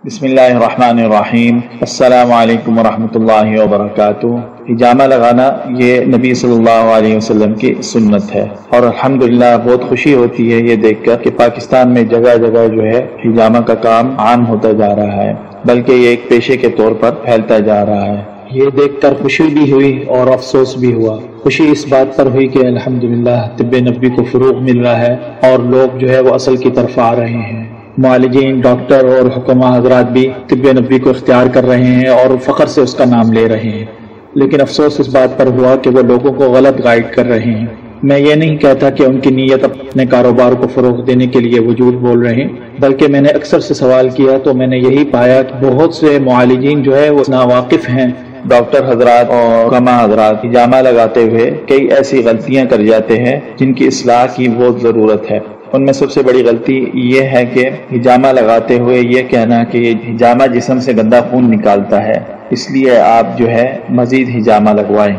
بسم اللہ الرحمن الرحیم۔ السلام علیکم ورحمۃ اللہ وبرکاتہ۔ حجامہ لگانا یہ نبی صلی اللہ علیہ وسلم کی سنت ہے، اور الحمدللہ بہت خوشی ہوتی ہے یہ دیکھ کر کہ پاکستان میں جگہ جگہ جو ہے حجامہ کا کام عام ہوتا جا رہا ہے، بلکہ یہ ایک پیشے کے طور پر پھیلتا جا رہا ہے۔ یہ دیکھ کر خوشی بھی ہوئی اور افسوس بھی ہوا۔ خوشی اس بات پر ہوئی کہ الحمدللہ طب نبوی کو فروغ مل رہا ہے اور لوگ جو ہے وہ اصل کی طرف آ رہے ہیں۔ معالجین، ڈاکٹر اور حکماء حضرات بھی طب نبوی کو اختیار کر رہے ہیں اور فخر سے اس کا نام لے رہے ہیں، لیکن افسوس اس بات پر ہوا کہ وہ لوگوں کو غلط گائیڈ کر رہے ہیں۔ میں یہ نہیں کہتا کہ ان کی نیت اپنے کاروبار کو فروغ دینے کے لیے وجود بول رہے ہیں، بلکہ میں نے اکثر سے سوال کیا تو میں نے یہی پایا کہ بہت سے معالجین جو ہے وہ ناواقف ہیں۔ ڈاکٹر حضرات اور حکماء حضرات حجامہ لگاتے ہوئے کئی ایسی غلطیاں کر جاتے ہیں جن کی اصلاح کی بہت ضرورت ہے۔ ان میں سب سے بڑی غلطی یہ ہے کہ حجامہ لگاتے ہوئے یہ کہنا کہ یہ حجامہ جسم سے گندا خون نکالتا ہے، اس لیے آپ جو ہے مزید حجامہ لگوائیں۔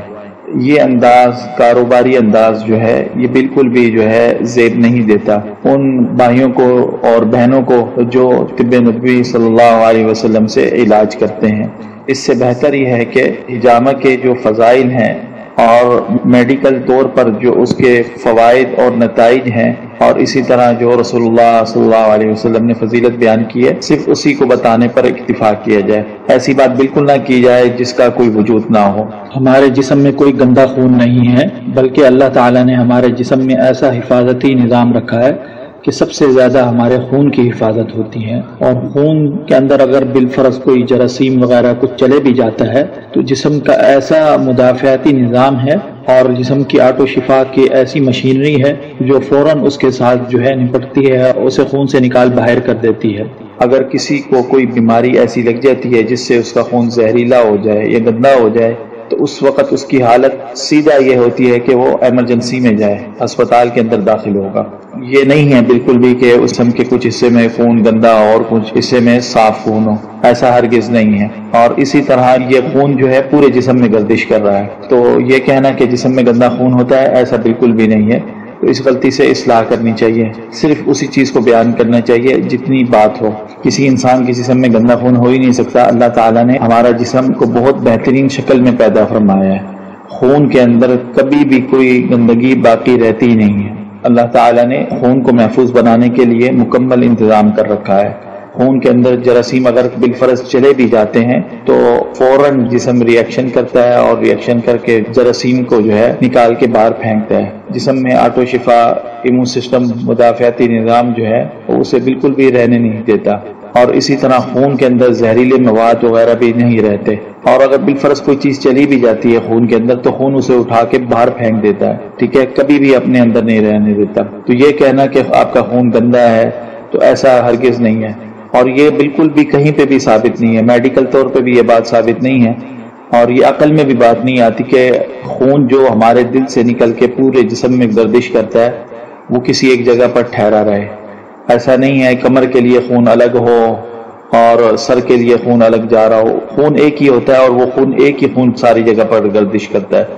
یہ انداز، کاروباری انداز جو ہے یہ بالکل بھی جو ہے زیب نہیں دیتا ان بھائیوں کو اور بہنوں کو جو طب نبوی صلی اللہ علیہ وسلم سے علاج کرتے ہیں۔ اس سے بہتر یہ ہے کہ حجامہ کے جو فضائل ہیں اور میڈیکل طور پر جو اس کے فوائد اور نتائج ہیں، اور اسی طرح جو رسول اللہ صلی اللہ علیہ وسلم نے فضیلت بیان کی ہے، صرف اسی کو بتانے پر اکتفا کیا جائے۔ ایسی بات بالکل نہ کی جائے جس کا کوئی وجود نہ ہو۔ ہمارے جسم میں کوئی گندا خون نہیں ہے، بلکہ اللہ تعالیٰ نے ہمارے جسم میں ایسا حفاظتی نظام رکھا ہے کہ سب سے زیادہ ہمارے خون کی حفاظت ہوتی ہے، اور خون کے اندر اگر بالفرض کوئی جراثیم وغیرہ کچھ چلے بھی جاتا ہے تو جسم کا ایسا مدافعتی نظام ہے اور جسم کی آٹو شفا کی ایسی مشینری ہے جو فوراً اس کے ساتھ جو ہے نپٹتی ہے اور اسے خون سے نکال باہر کر دیتی ہے۔ اگر کسی کو کوئی بیماری ایسی لگ جاتی ہے جس سے اس کا خون زہریلا ہو جائے یا گندا ہو جائے تو اس وقت اس کی حالت سیدھا یہ ہوتی ہے کہ وہ ایمرجنسی میں جائے، ہسپتال کے اندر داخل ہوگا۔ یہ نہیں ہے بالکل بھی کہ اس جسم کے کچھ حصے میں خون گندا اور کچھ حصے میں صاف خون ہو، ایسا ہرگز نہیں ہے۔ اور اسی طرح یہ خون جو ہے پورے جسم میں گردش کر رہا ہے، تو یہ کہنا کہ جسم میں گندا خون ہوتا ہے ایسا بالکل بھی نہیں ہے۔ تو اس غلطی سے اصلاح کرنی چاہیے، صرف اسی چیز کو بیان کرنا چاہیے جتنی بات ہو۔ کسی انسان کے جسم میں گندا خون ہو ہی نہیں سکتا۔ اللہ تعالیٰ نے ہمارا جسم کو بہت بہترین شکل میں پیدا فرمایا ہے، خون کے اندر کبھی بھی کوئی گندگی باقی رہتی ہی نہیں ہے۔ اللہ تعالیٰ نے خون کو محفوظ بنانے کے لیے مکمل انتظام کر رکھا ہے۔ خون کے اندر جراثیم اگر بالفرض چلے بھی جاتے ہیں تو فوراً جسم ریئیکشن کرتا ہے اور ریئیکشن کر کے جراثیم کو جو ہے نکال کے باہر پھینکتا ہے۔ جسم میں آٹو شفا، ایمیون سسٹم، مدافعتی نظام جو ہے وہ اسے بالکل بھی رہنے نہیں دیتا، اور اسی طرح خون کے اندر زہریلے مواد وغیرہ بھی نہیں رہتے، اور اگر بالفرض کوئی چیز چلی بھی جاتی ہے خون کے اندر تو خون اسے اٹھا کے باہر پھینک دیتا ہے، ٹھیک ہے، کبھی بھی اپنے اندر نہیں رہنے دیتا۔ تو یہ کہنا کہ آپ کا خون گندا ہے تو ایسا ہرگز نہیں ہے، اور یہ بالکل بھی کہیں پہ بھی ثابت نہیں ہے، میڈیکل طور پہ بھی یہ بات ثابت نہیں ہے، اور یہ عقل میں بھی بات نہیں آتی کہ خون جو ہمارے دل سے نکل کے پورے جسم میں گردش کرتا ہے وہ کسی ایک جگہ پر ٹھہرا رہے۔ ایسا نہیں ہے کمر کے لیے خون الگ ہو اور سر کے لیے خون الگ جا رہا ہو، خون ایک ہی ہوتا ہے اور وہ خون ایک ہی خون ساری جگہ پر گردش کرتا ہے۔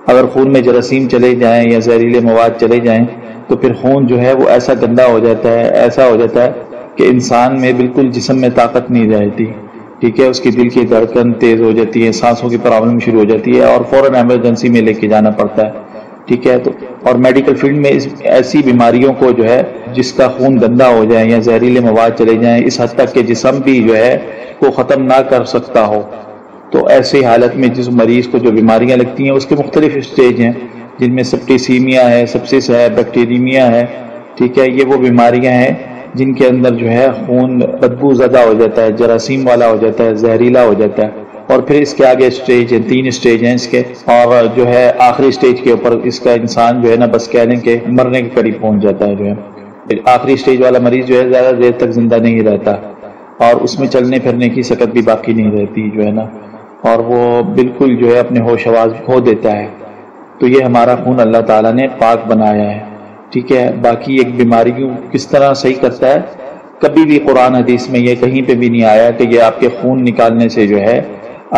اگر خون میں جراثیم چلے جائیں یا زہریلے مواد چلے جائیں تو پھر خون جو ہے وہ ایسا گندا ہو جاتا ہے، ایسا ہو جاتا ہے کہ انسان میں بالکل جسم میں طاقت نہیں رہتی، ٹھیک ہے، اس کی دل کی دھڑکن تیز ہو جاتی ہے، سانسوں کی پرابلم شروع ہو جاتی ہے اور فوراً ایمرجنسی میں لے کے جانا پڑتا ہے، ٹھیک ہے۔ تو اور میڈیکل فیلڈ میں ایسی بیماریوں کو جو ہے جس کا خون گندا ہو جائے یا زہریلے مواد چلے جائیں اس حد تک کہ جسم بھی جو ہے کو ختم نہ کر سکتا ہو، تو ایسی حالت میں جس مریض کو جو بیماریاں لگتی ہیں اس کے مختلف اسٹیج ہیں، جن میں سپٹیسیمیا ہے، سپسس ہے، بیکٹیریمیا ہے، ٹھیک ہے، یہ وہ بیماریاں ہیں جن کے اندر جو ہے خون بدبو زدہ ہو جاتا ہے، جراثیم والا ہو جاتا ہے، زہریلا ہو جاتا ہے، اور پھر اس کے آگے اسٹیج ہیں، 3 اسٹیج ہیں اس کے، اور جو ہے آخری اسٹیج کے اوپر اس کا انسان جو ہے نا بس کہنے کے مرنے کے قریب پہنچ جاتا ہے۔ جو ہے آخری اسٹیج والا مریض جو ہے زیادہ دیر تک زندہ نہیں رہتا اور اس میں چلنے پھرنے کی سکت بھی باقی نہیں رہتی جو ہے نا، اور وہ بالکل جو ہے اپنے ہوش آواز کھو دیتا ہے۔ تو یہ ہمارا خون اللہ تعالیٰ نے پاک بنایا ہے، ٹھیک ہے۔ باقی ایک بیماری کو کس طرح صحیح کرتا ہے، کبھی بھی قرآن حدیث میں یہ کہیں پہ بھی نہیں آیا کہ یہ آپ کے خون نکالنے سے جو ہے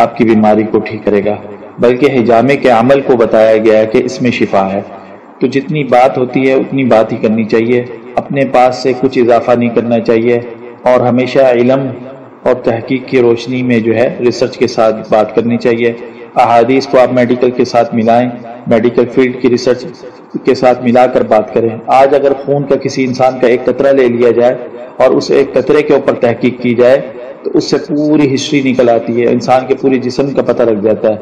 آپ کی بیماری کو ٹھیک کرے گا، بلکہ حجامے کے عمل کو بتایا گیا ہے کہ اس میں شفا ہے۔ تو جتنی بات ہوتی ہے اتنی بات ہی کرنی چاہیے، اپنے پاس سے کچھ اضافہ نہیں کرنا چاہیے، اور ہمیشہ علم اور تحقیق کی روشنی میں جو ہے ریسرچ کے ساتھ بات کرنی چاہیے۔ احادیث کو آپ میڈیکل کے ساتھ ملائیں، میڈیکل فیلڈ کی ریسرچ کے ساتھ ملا کر بات کریں۔ آج اگر خون کا کسی انسان کا ایک قطرہ لے لیا جائے اور اس ایک قطرے کے اوپر تحقیق کی جائے تو اس سے پوری ہسٹری نکل آتی ہے، انسان کے پورے جسم کا پتہ لگ جاتا ہے،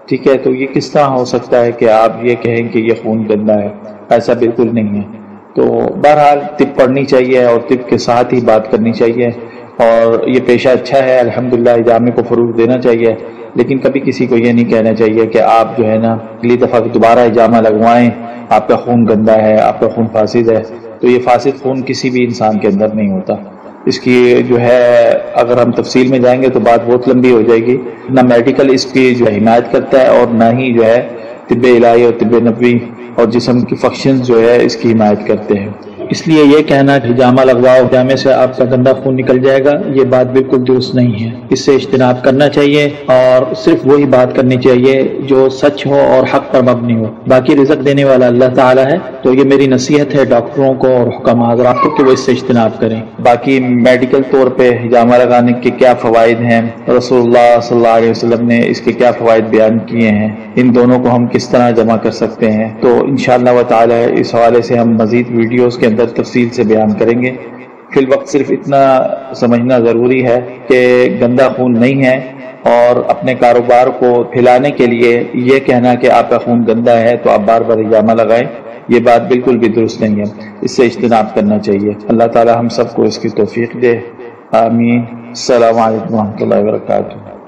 ٹھیک ہے۔ تو یہ کس طرح ہو سکتا ہے کہ آپ یہ کہیں کہ یہ خون گندا ہے؟ ایسا بالکل نہیں ہے۔ تو بہرحال طب پڑھنی چاہیے اور طب کے ساتھ ہی بات کرنی چاہیے، اور یہ پیشہ اچھا ہے الحمدللہ، ہجامے کو فروغ دینا چاہیے، لیکن کبھی کسی کو یہ نہیں کہنا چاہیے کہ آپ جو ہے نا اگلی دفعہ دوبارہ ہجامہ لگوائیں، آپ کا خون گندا ہے، آپ کا خون فاسد ہے۔ تو یہ فاسد خون کسی بھی انسان کے اندر نہیں ہوتا۔ اس کی جو ہے اگر ہم تفصیل میں جائیں گے تو بات بہت لمبی ہو جائے گی۔ نہ میڈیکل اس کی جو حمایت کرتا ہے اور نہ ہی جو ہے طب الہی اور طب نبوی اور جسم کی فنکشنز جو ہے اس کی حمایت کرتے ہیں۔ اس لیے یہ کہنا کہ ہجامہ لگواؤ، ہجامے سے آپ کا گندا خون نکل جائے گا، یہ بات بالکل درست نہیں ہے۔ اس سے اجتناب کرنا چاہیے اور صرف وہی بات کرنی چاہیے جو سچ ہو اور حق پر مبنی ہو۔ باقی رزق دینے والا اللہ تعالیٰ ہے، تو یہ میری نصیحت ہے ڈاکٹروں کو اور حکام حضرات کو کہ وہ اس سے اجتناب کریں۔ باقی میڈیکل طور پہ ہجامہ لگانے کے کیا فوائد ہیں، رسول اللہ صلی اللہ علیہ وسلم نے اس کے کیا فوائد بیان کیے ہیں، ان دونوں کو ہم کس طرح جمع کر سکتے ہیں، تو انشاءاللہ و تعالی اس حوالے سے ہم مزید ویڈیوز کے اندر تفصیل سے بیان کریں گے۔ فی الوقت صرف اتنا سمجھنا ضروری ہے کہ گندا خون نہیں ہے، اور اپنے کاروبار کو پھیلانے کے لیے یہ کہنا کہ آپ کا خون گندا ہے تو آپ بار بار ہجامہ لگائیں، یہ بات بالکل بھی درست نہیں ہے۔ اس سے اجتناب کرنا چاہیے۔ اللہ تعالی ہم سب کو اس کی توفیق دے، آمین۔ السلام علیکم ورحمۃ اللہ وبرکاتہ۔